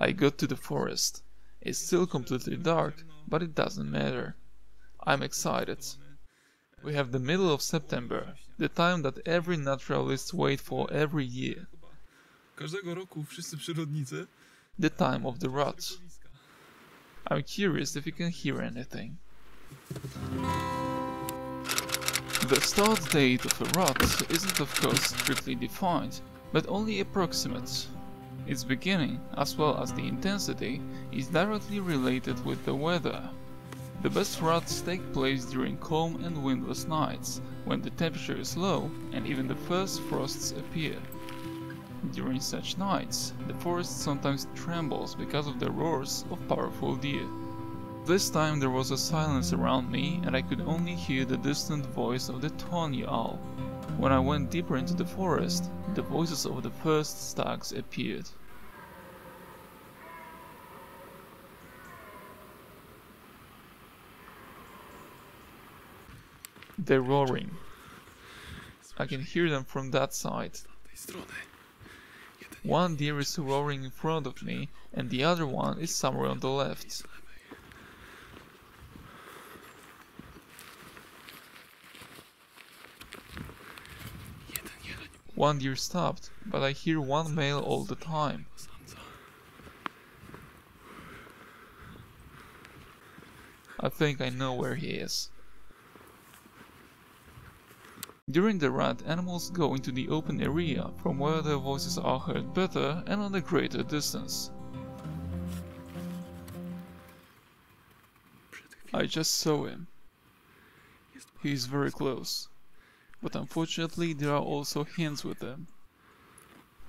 I got to the forest. It's still completely dark, but it doesn't matter. I'm excited. We have the middle of September, the time that every naturalist waits for every year. Każdego roku wszyscy przyrodnicy. The time of the rot. I'm curious if you can hear anything. The start date of a rot isn't of course strictly defined, but only approximate. Its beginning, as well as the intensity, is directly related with the weather. The best rots take place during calm and windless nights, when the temperature is low and even the first frosts appear. During such nights, the forest sometimes trembles because of the roars of powerful deer. This time there was a silence around me and I could only hear the distant voice of the tawny owl. When I went deeper into the forest, the voices of the first stags appeared. They're roaring. I can hear them from that side. One deer is roaring in front of me, and the other one is somewhere on the left. One deer stopped, but I hear one male all the time. I think I know where he is. During the rut, animals go into the open area from where their voices are heard better and on a greater distance. I just saw him. He is very close, but unfortunately there are also hens with him.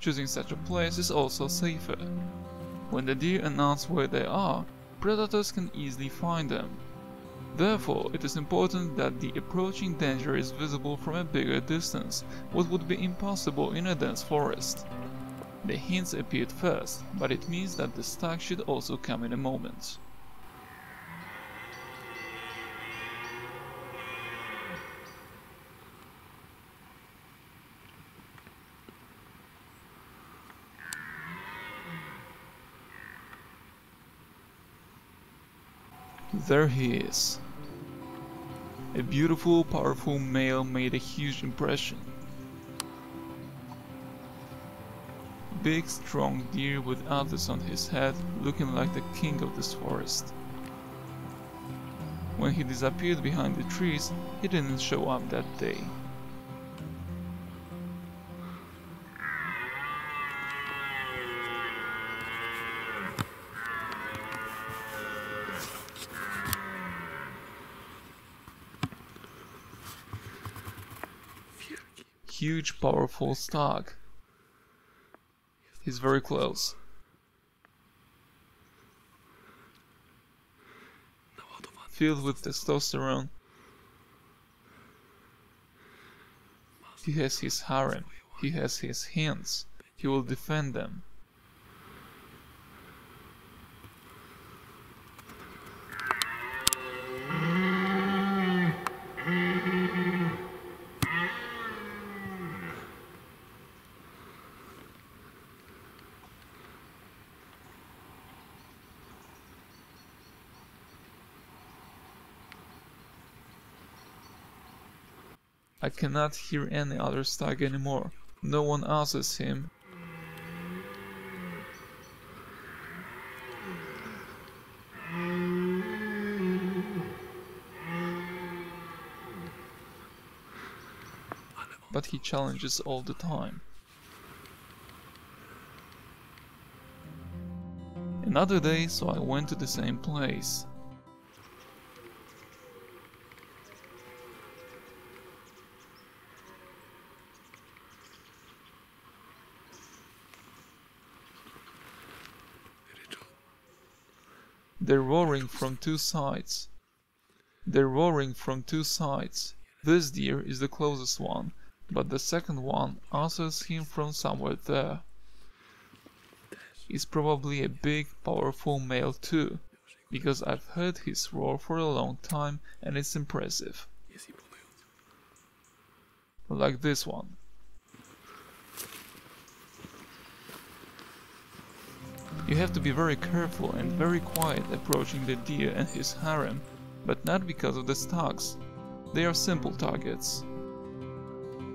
Choosing such a place is also safer. When the deer announce where they are, predators can easily find them. Therefore, it is important that the approaching danger is visible from a bigger distance, what would be impossible in a dense forest. The hens appeared first, but it means that the stag should also come in a moment. There he is. A beautiful, powerful male made a huge impression. Big, strong deer with antlers on his head, looking like the king of this forest. When he disappeared behind the trees, he didn't show up that day. Huge, powerful stag. He's very close. Filled with testosterone. He has his harem. He has his hens. He will defend them. I cannot hear any other stag anymore. No one answers him. But he challenges all the time. Another day, so I went to the same place. They're roaring from two sides. They're roaring from two sides. This deer is the closest one, but the second one answers him from somewhere there. He's probably a big, powerful male too, because I've heard his roar for a long time and it's impressive. Like this one. You have to be very careful and very quiet approaching the deer and his harem, but not because of the stags. They are simple targets.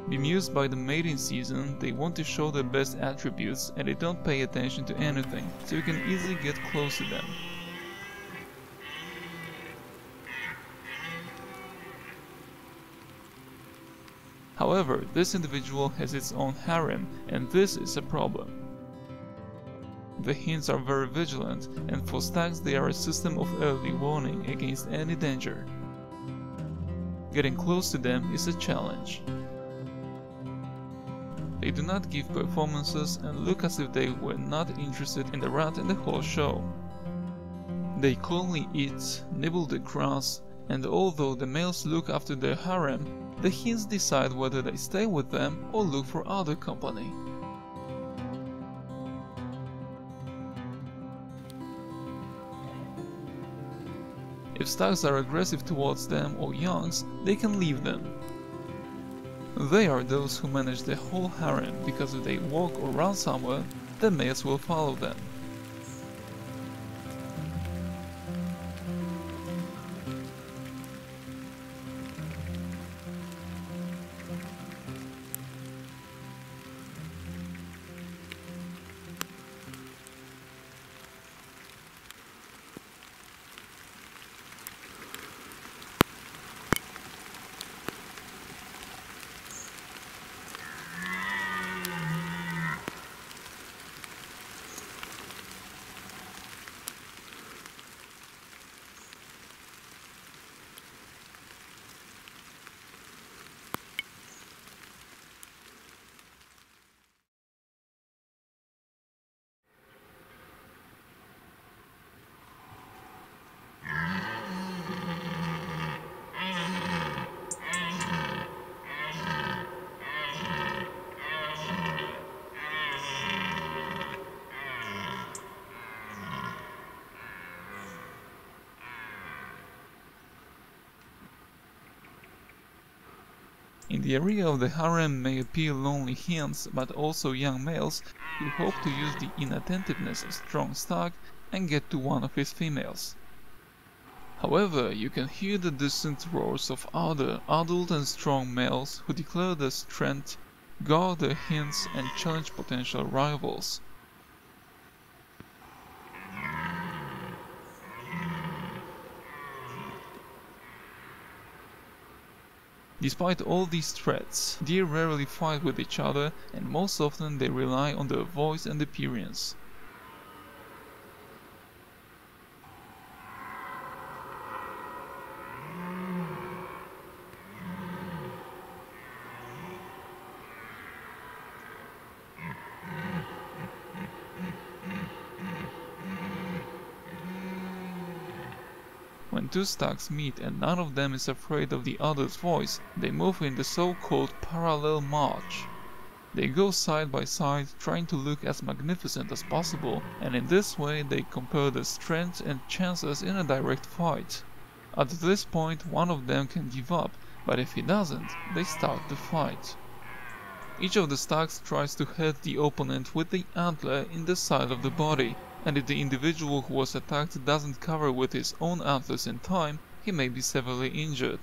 Bemused by the mating season, they want to show their best attributes and they don't pay attention to anything, so you can easily get close to them. However, this individual has its own harem, and this is a problem. The hens are very vigilant, and for stags they are a system of early warning against any danger. Getting close to them is a challenge. They do not give performances and look as if they were not interested in the rat and the whole show. They calmly eat, nibble the grass, and although the males look after their harem, the hens decide whether they stay with them or look for other company. If stags are aggressive towards them or youngs, they can leave them. They are those who manage the whole harem because if they walk or run somewhere, the males will follow them. In the area of the harem may appear lonely hens, but also young males who hope to use the inattentiveness of strong stag and get to one of his females. However, you can hear the distant roars of other adult and strong males who declare their strength, guard their hens, and challenge potential rivals. Despite all these threats, deer rarely fight with each other, and most often they rely on their voice and appearance. When two stags meet and none of them is afraid of the other's voice, they move in the so-called parallel march. They go side by side, trying to look as magnificent as possible, and in this way they compare their strength and chances in a direct fight. At this point one of them can give up, but if he doesn't, they start the fight. Each of the stags tries to hit the opponent with the antler in the side of the body, and if the individual who was attacked doesn't cover with his own antlers in time, he may be severely injured.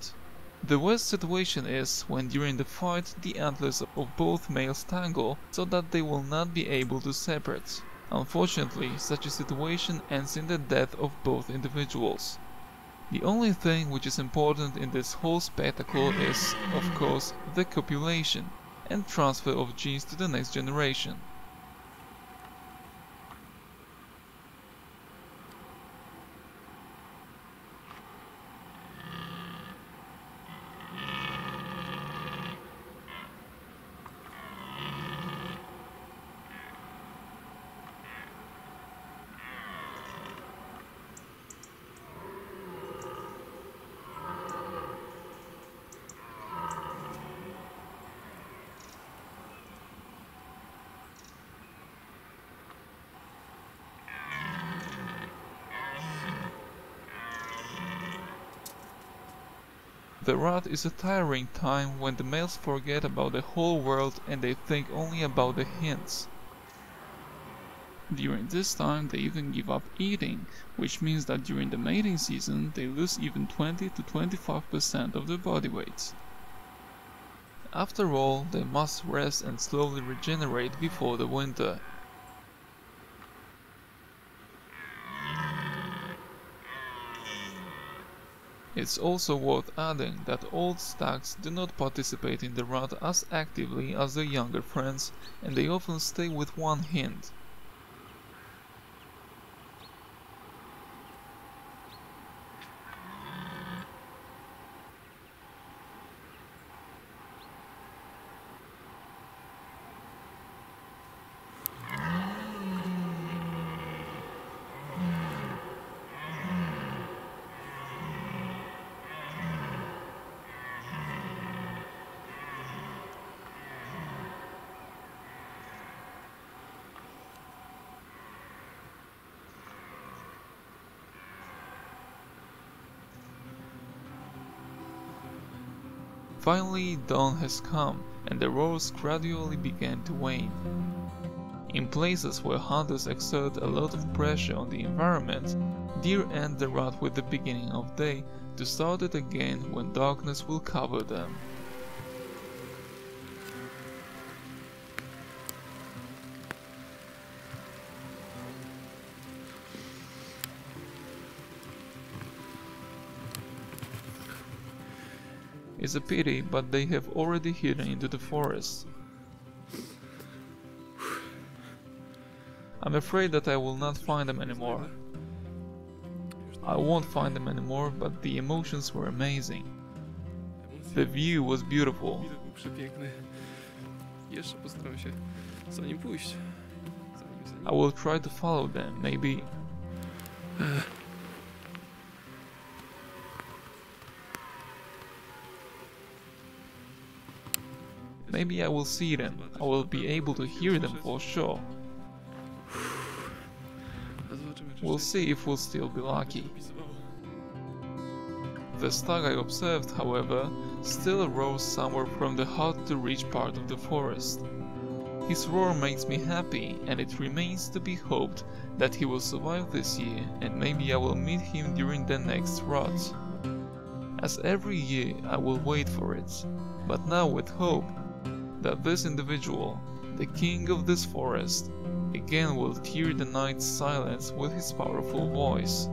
The worst situation is when during the fight the antlers of both males tangle so that they will not be able to separate. Unfortunately, such a situation ends in the death of both individuals. The only thing which is important in this whole spectacle is, of course, the copulation and transfer of genes to the next generation. The rut is a tiring time when the males forget about the whole world and they think only about the hens. During this time they even give up eating, which means that during the mating season they lose even 20 to 25% of their body weight. After all, they must rest and slowly regenerate before the winter. It's also worth adding that old stags do not participate in the rut as actively as their younger friends, and they often stay with one hind. Finally, dawn has come, and the roars gradually began to wane. In places where hunters exert a lot of pressure on the environment, deer end the rut with the beginning of day to start it again when darkness will cover them. It's a pity, but they have already hidden into the forest. I'm afraid that I will not find them anymore. I won't find them anymore, but the emotions were amazing. The view was beautiful. Widok był przepiękny. Jeszcze postaram się za nim pójść. I will try to follow them, maybe. Maybe I will see them. I will be able to hear them for sure. We'll see if we'll still be lucky. The stag I observed, however, still roars somewhere from the hard-to-reach part of the forest. His roar makes me happy, and it remains to be hoped that he will survive this year, and maybe I will meet him during the next rut. As every year, I will wait for it, but now with hope that this individual, the king of this forest, again will tear the night's silence with his powerful voice.